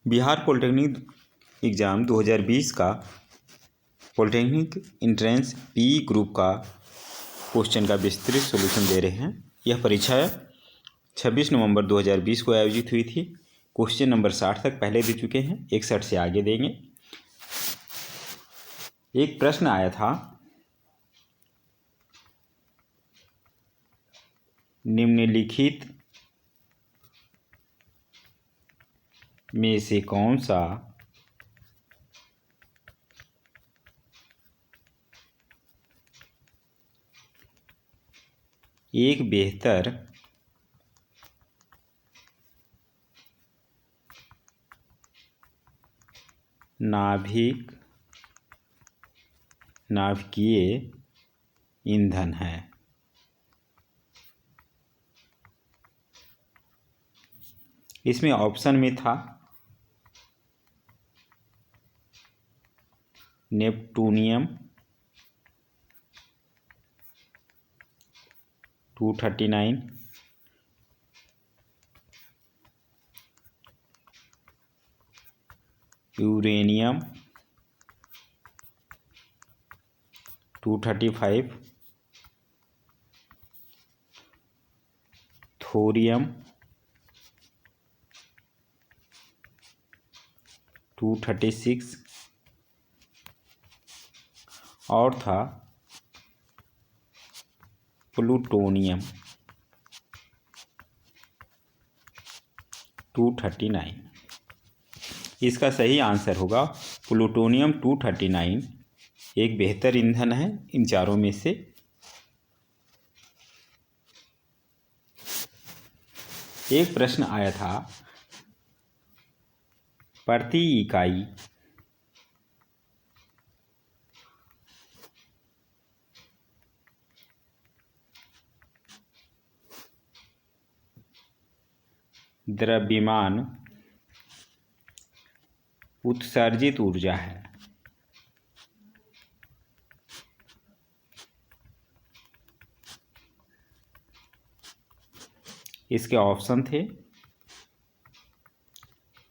Bihar polytechnic exam 2020 का polytechnic entrance P group का question का विस्तृत सॉल्यूशन दे रहे हैं। यह परीक्षा 26 नवंबर 2020 को आयोजित हुई थी। क्वेश्चन नंबर 60 तक पहले दे चुके हैं, 61 से आगे देंगे। एक प्रश्न आया था, निम्नलिखित में से कौन सा एक बेहतर नाभिकीय ईंधन है। इसमें ऑप्शन में था नेपटूनियम 239, यूरेनियम 235, थोरियम 236 और था प्लूटोनियम 239। इसका सही आंसर होगा प्लूटोनियम 239 एक बेहतर ईंधन है इन चारों में से। एक प्रश्न आया था, प्रति इकाई द्रव्यमान उत्सर्जित ऊर्जा है। इसके ऑप्शन थे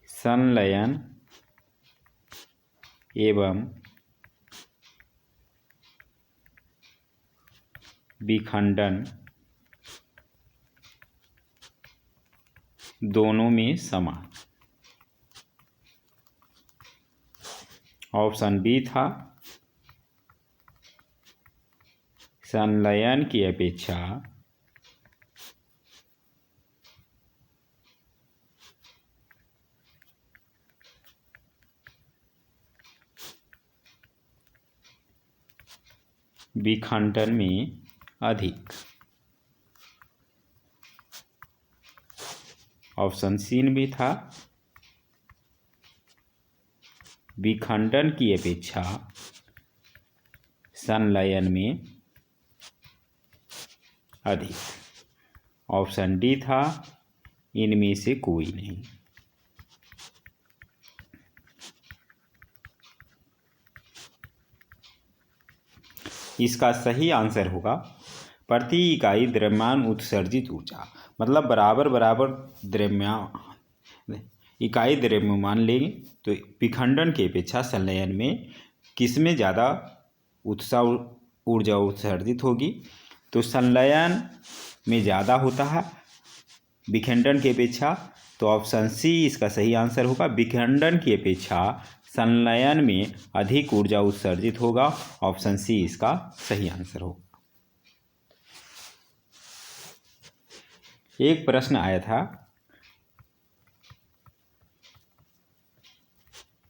संलयन एवं विखंडन दोनों में समान। ऑप्शन बी था संलयन की अपेक्षा विखंडन में अधिक। ऑप्शन सी भी था विखंडन की अपेक्षा संलयन में अधिक। ऑप्शन डी था इनमें से कोई नहीं। इसका सही आंसर होगा प्रति इकाई द्रव्यमान उत्सर्जित ऊर्जा, मतलब बराबर बराबर द्रव्यमान इकाई द्रव्यमान लेंगे तो विखंडन की अपेक्षा संलयन में किसमें ज़्यादा ऊर्जा उत्सर्जित होगी, तो संलयन में ज़्यादा होता है विखंडन की अपेक्षा। तो ऑप्शन सी इसका सही आंसर होगा, विखंडन की अपेक्षा संलयन में अधिक ऊर्जा उत्सर्जित होगा। ऑप्शन सी इसका सही आंसर होगा। एक प्रश्न आया था,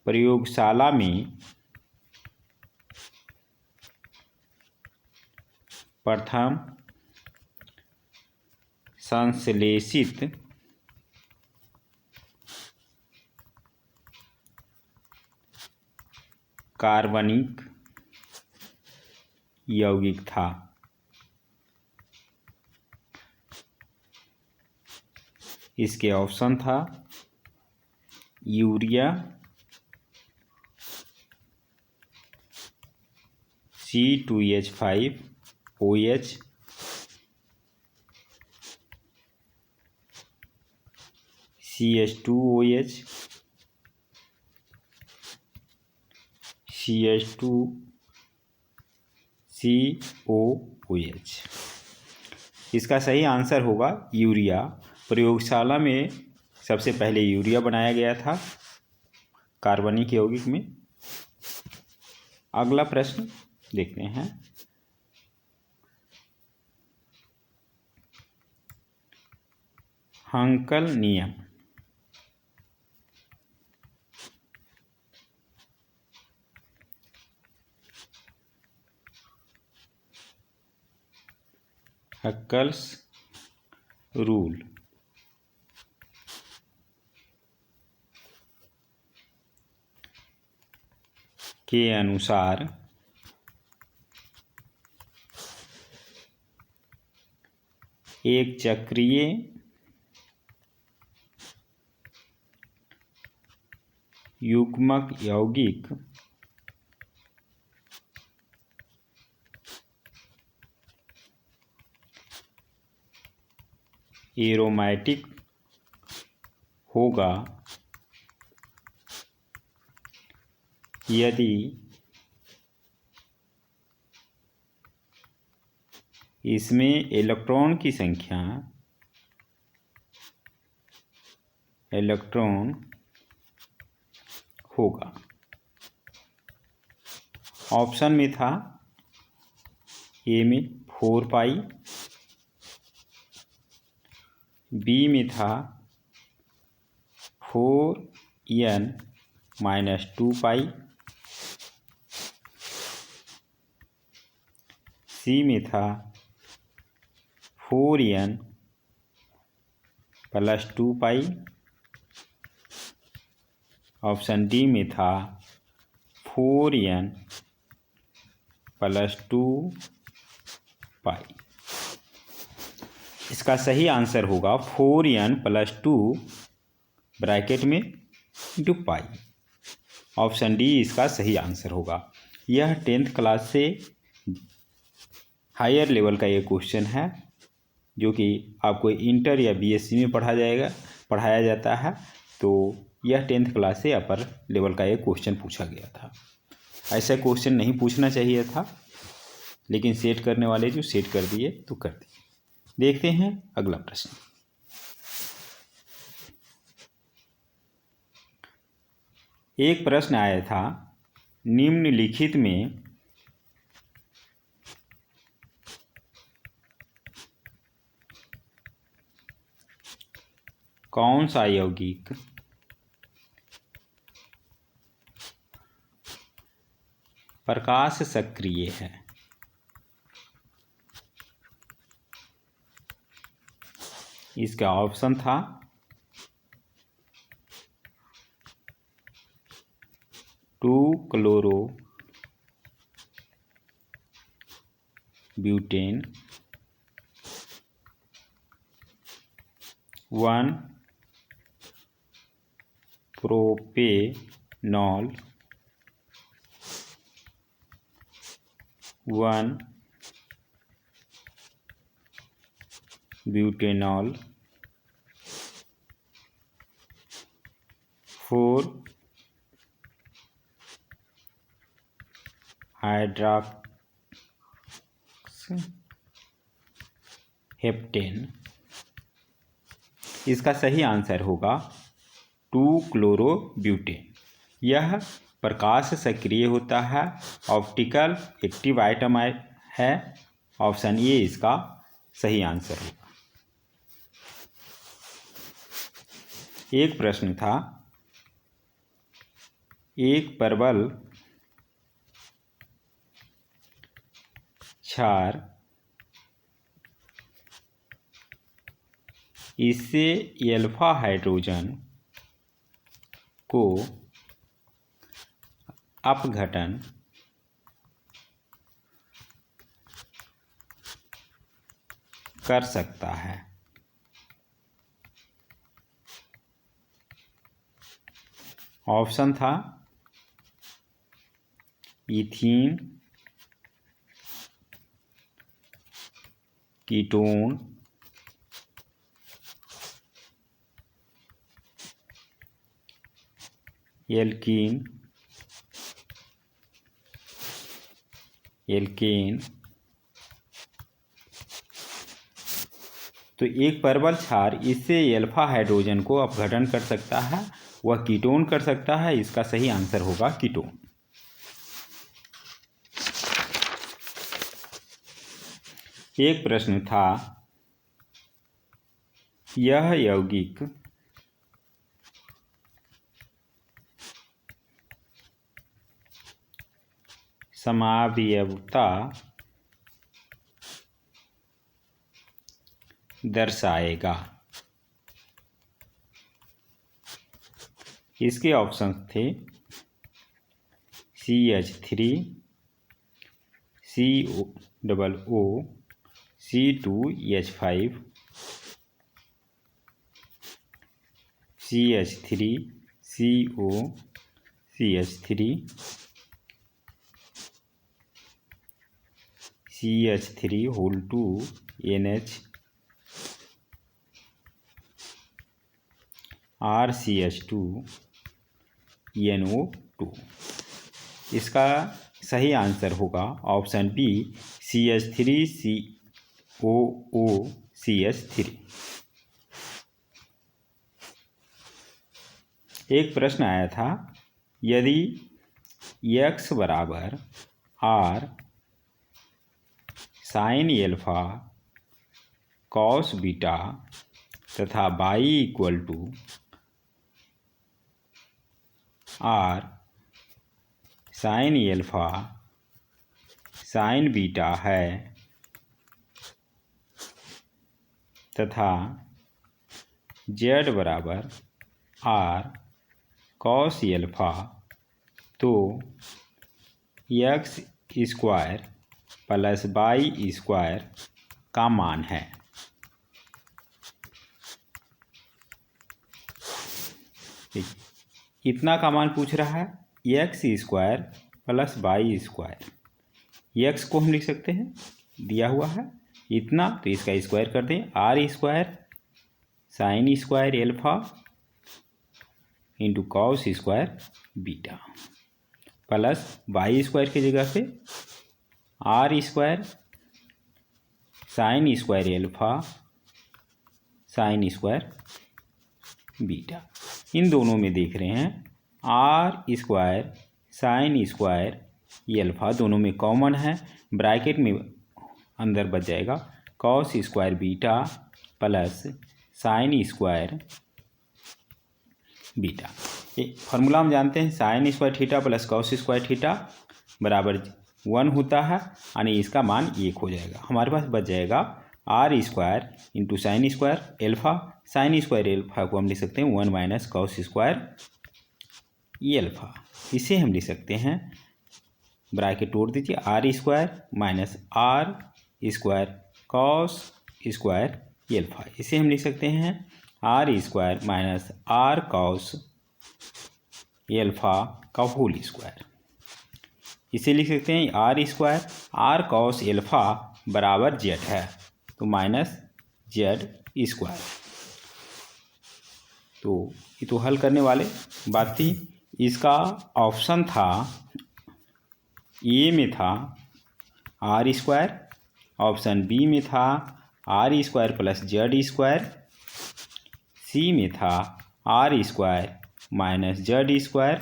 प्रयोगशाला में प्रथम संश्लेषित कार्बनिक यौगिक था। इसके ऑप्शन था यूरिया, C2H5OH, CH2OH CH2COOH। इसका सही आंसर होगा यूरिया। प्रयोगशाला में सबसे पहले यूरिया बनाया गया था कार्बनिक यौगिक में। अगला प्रश्न देखते हैं। हंकल नियम। हक्कल्स रूल के अनुसार एक चक्रीय युग्मक यौगिक एरोमेटिक होगा यदि इसमें इलेक्ट्रॉन होगा। ऑप्शन में था ए में 4 पाई, बी में था 4n-2 पाई, सी में था 4n+2 पाई, ऑप्शन डी में था 4n+2 पाई। इसका सही आंसर होगा 4n+2 ब्रैकेट में इंटू पाई। ऑप्शन डी इसका सही आंसर होगा। यह 10th क्लास से हायर लेवल का ये क्वेश्चन है जो कि आपको इंटर या बीएससी में पढ़ाया जाता है। तो यह 10th क्लास से अपर लेवल का ये क्वेश्चन पूछा गया था। ऐसा क्वेश्चन नहीं पूछना चाहिए था, लेकिन सेट करने वाले जो सेट कर दिए तो कर दिए। देखते हैं अगला प्रश्न। एक प्रश्न आया था, निम्नलिखित में कौन सा यौगिक प्रकाश सक्रिय है? इसका ऑप्शन था 2-क्लोरो-ब्यूटेन, 1-प्रोपेनॉल, 1-ब्यूटेनॉल, 4-हाइड्रॉक्सीहेप्टेन। इसका सही आंसर होगा 2-क्लोरो-ब्यूटेन। यह प्रकाश सक्रिय होता है, ऑप्टिकल एक्टिव आइटम है। ऑप्शन ए इसका सही आंसर होगा। एक प्रश्न था, एक प्रबल क्षार इससे अल्फा हाइड्रोजन को अपघटन कर सकता है। ऑप्शन था इथीन, कीटोन, एल्कीन, एल्केन। तो एक परवल क्षार इससे अल्फा हाइड्रोजन को अपघटन कर सकता है, वह कीटोन कर सकता है। इसका सही आंसर होगा कीटोन। एक प्रश्न था, यह यौगिक समावयवता दर्शाएगा। इसके ऑप्शन थे CH3, COO, C2H5, CH3, CO, CH3, CH3 whole 2 NH, RCH2 NO2। इसका सही आंसर होगा option B CH3 COO CH3। एक प्रश्न आया था, यदि x बराबर R sine alpha cos beta तथा y equal to R sine alpha sine beta है तथा z बराबर R कॉस एल्फा, तो x square plus y square का मान है। इतना का मान पूछ रहा है, x square plus y square. x को हम लिख सकते हैं, दिया हुआ है इतना, तो इसका स्क्वायर कर दें। r square sine square alpha into cos square beta plus y square की जगह पे r square sine square alpha sine square beta. इन दोनों में देख रहे हैं r square sine square alpha दोनों में कॉमन है, ब्रैकेट में अंदर बच जाएगा cos square beta plus sine square beta. Formula हम जानते हैं, sine square theta plus cos square theta बराबर 1 होता है, यानी इसका मान 1 हो जाएगा। हमारे पास बच जाएगा r square into sine square alpha, sine square alpha को हम लिख सकते हैं 1 माइनस कॉस स्क्वायर एल्फा। इसे हम लिख सकते हैं, ब्रैकेट तोड़ दीजिए, r square minus r square cos square alpha. इसे हम लिख सकते हैं r square minus r cos alpha का होल स्क्वायर। इसे लिख सकते हैं r square r cos alpha बराबर z है, तो माइनस z स्क्वायर। तो ये तो हल करने वाले बात थी। इसका ऑप्शन था, ए में था r स्क्वायर, ऑप्शन बी में था r square plus z square, C में था r square minus z square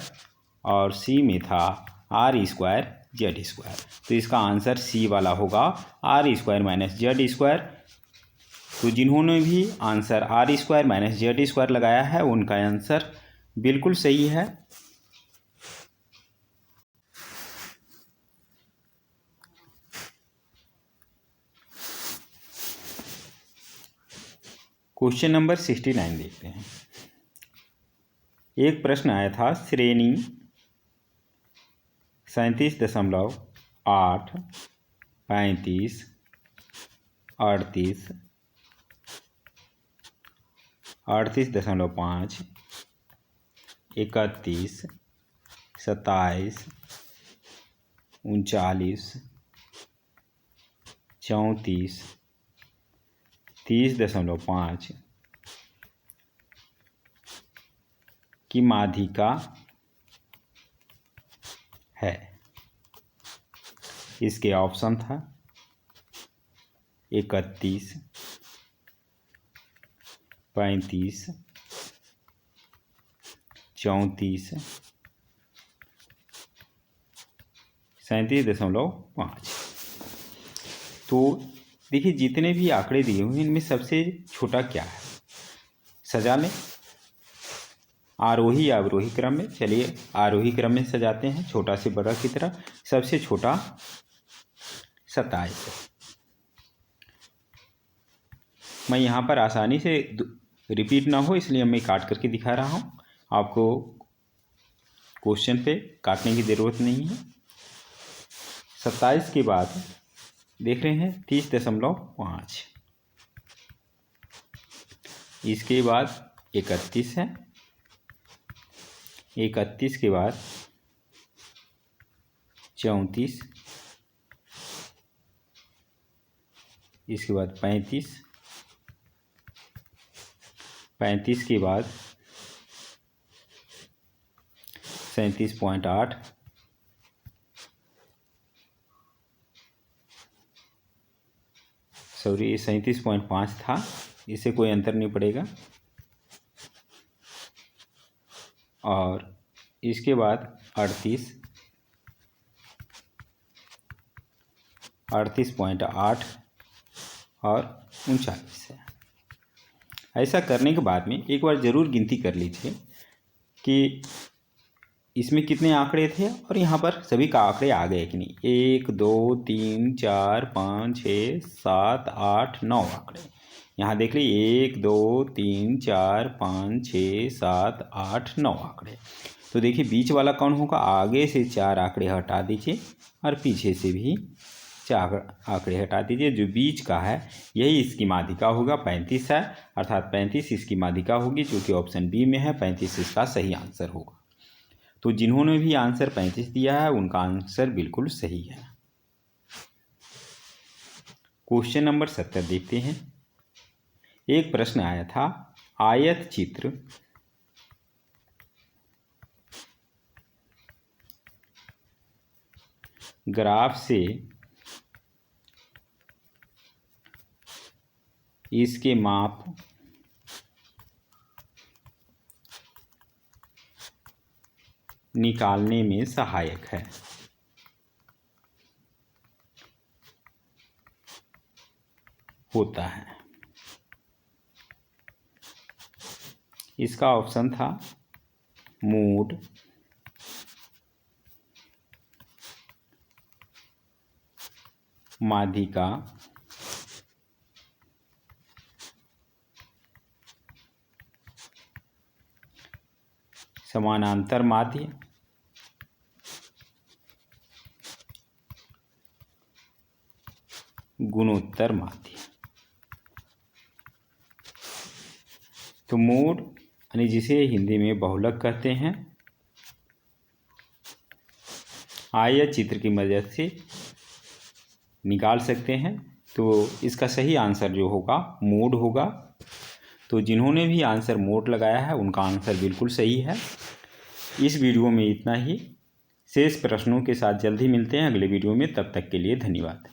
और सी में था r स्क्वायर z स्क्वायर। तो इसका आंसर सी वाला होगा, r square minus z square. तो जिन्होंने भी answer r square minus z square लगाया है उनका आंसर बिल्कुल सही है। क्वेश्चन नंबर 69 देखते हैं। एक प्रश्न आया था, श्रेणी 37.8, 35, 38, 38.5, 31, 27, 39, 34, 30.5 की माध्यिका है। इसके ऑप्शन था 31, 35, 34, 37.5। तो देखिए जितने भी आंकड़े दिए हुए हैं इनमें सबसे छोटा क्या है, सजा लें आरोही या अवरोही क्रम में। चलिए आरोही क्रम में सजाते हैं छोटा से बड़ा की तरह। सबसे छोटा 27 है। मैं यहाँ पर आसानी से रिपीट ना हो इसलिए मैं काट करके दिखा रहा हूँ, आपको क्वेश्चन पे काटने की ज़रूरत नहीं है। 27 के बाद देख रहे हैं 30.5, इसके बाद 31 है, 31 के बाद 34, इसके बाद 35, 35 के बाद 37.8, सॉरी 37.5 था, इससे कोई अंतर नहीं पड़ेगा। और इसके बाद 38, 38.8 और 39 है। ऐसा करने के बाद में एक बार ज़रूर गिनती कर लीजिए कि इसमें कितने आंकड़े थे और यहाँ पर सभी का आंकड़े आ गए कि नहीं। 1 2 3 4 5 6 7 8 9 आंकड़े यहाँ देख लीजिए। 1 2 3 4 5 6 7 8 9 आंकड़े। तो देखिए बीच वाला कौन होगा, आगे से 4 आंकड़े हटा दीजिए और पीछे से भी 4 आंकड़े हटा दीजिए। जो बीच का है यही इसकी माध्यिका होगा, 35 है, अर्थात 35 इसकी माध्यिका होगी जो कि ऑप्शन बी में है। 35 इसका सही आंसर होगा। तो जिन्होंने भी आंसर 35 दिया है उनका आंसर बिल्कुल सही है। क्वेश्चन नंबर 70 देखते हैं। एक प्रश्न आया था, आयत चित्र ग्राफ से इसके माप निकालने में सहायक है। होता है। इसका ऑप्शन था मोड, माध्यिका, समानांतर माध्य, गुणोत्तर माध्य। तो मोड यानी जिसे हिंदी में बहुलक कहते हैं, आयत चित्र की मदद से निकाल सकते हैं। तो इसका सही आंसर जो होगा मोड होगा। तो जिन्होंने भी आंसर मोड लगाया है उनका आंसर बिल्कुल सही है। इस वीडियो में इतना ही। शेष प्रश्नों के साथ जल्द ही मिलते हैं अगले वीडियो में। तब तक के लिए धन्यवाद।